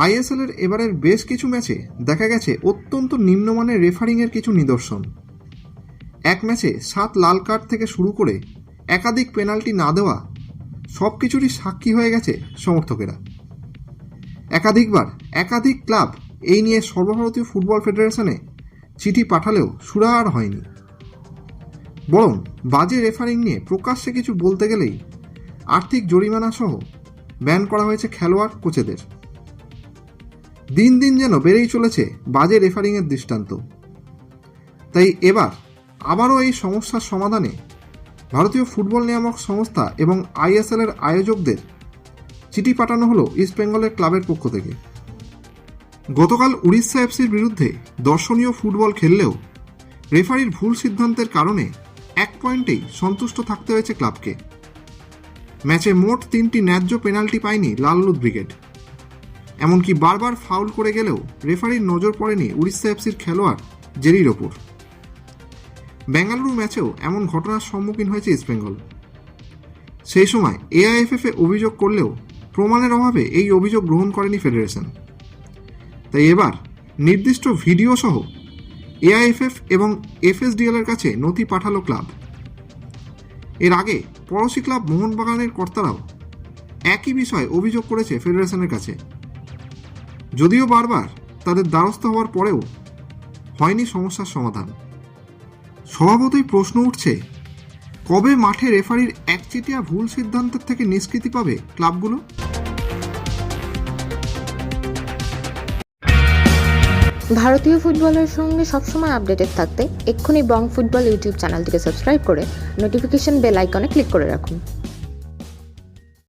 আইএসএলের এবারের বেশ কিছু ম্যাচে দেখা গেছে অত্যন্ত নিম্নমানের রেফারিংয়ের কিছু নিদর্শন। এক ম্যাচে 7 লাল কার্ড থেকে শুরু করে একাধিক পেনাল্টি না দেওয়া সব কিছুরই সাক্ষী হয়ে গেছে সমর্থকেরা। একাধিকবার একাধিক ক্লাব এই নিয়ে সর্বভারতীয় ফুটবল ফেডারেশনে চিঠি পাঠালেও সুরাহার হয়নি। বরং বাজে রেফারিং নিয়ে প্রকাশ্যে কিছু বলতে গেলেই আর্থিক জরিমানা সহ ব্যান করা হয়েছে খেলোয়াড় কোচেদের। দিন দিন যেন বেড়েই চলেছে বাজে রেফারিংয়ের দৃষ্টান্ত। তাই এবার আবারও এই সমস্যার সমাধানে ভারতীয় ফুটবল নিয়ামক সংস্থা এবং আইএসএলের আয়োজকদের চিঠি পাঠানো হলো ইস্টবেঙ্গলের ক্লাবের পক্ষ থেকে। গতকাল উড়িষ্যা এফসির বিরুদ্ধে দর্শনীয় ফুটবল খেললেও রেফারির ভুল সিদ্ধান্তের কারণে 1 পয়েন্টেই সন্তুষ্ট থাকতে হয়েছে ক্লাবকে। ম্যাচে মোট 3টি ন্যায্য পেনাল্টি পায়নি লাললুদ ব্রিগেড। এমনকি বারবার ফাউল করে গেলেও রেফারির নজর পড়েনি উড়িষ্যা এফসির খেলোয়াড় জেরির ওপর। বেঙ্গালুরু ম্যাচেও এমন ঘটনার সম্মুখীন হয়েছে ইস্টবেঙ্গল। সেই সময় এআইএফএফে অভিযোগ করলেও প্রমাণের অভাবে এই অভিযোগ গ্রহণ করেনি ফেডারেশন। তাই এবার নির্দিষ্ট ভিডিও সহ এআইএফএফ এবং এফএসডিএল এর কাছে নথি পাঠালো ক্লাব। এর আগে পড়শি ক্লাব মোহনবাগানের কর্তারাও একই বিষয়ে অভিযোগ করেছে ফেডারেশনের কাছে। যদিও বারবার তাদের দ্বারস্থ হওয়ার পরেও হয়নি সমস্যার সমাধান। স্বভাবতই প্রশ্ন উঠছে, কবে মাঠে রেফারির একচেটিয়া ভুল সিদ্ধান্তের থেকে নিষ্কৃতি পাবে ক্লাবগুলো? ভারতীয় ফুটবলের সঙ্গে সবসময় আপডেটেড থাকতে এক্ষুনি বং ফুটবল ইউটিউব চ্যানেলটিকে সাবস্ক্রাইব করে নোটিফিকেশন বেল আইকনে ক্লিক করে রাখুন।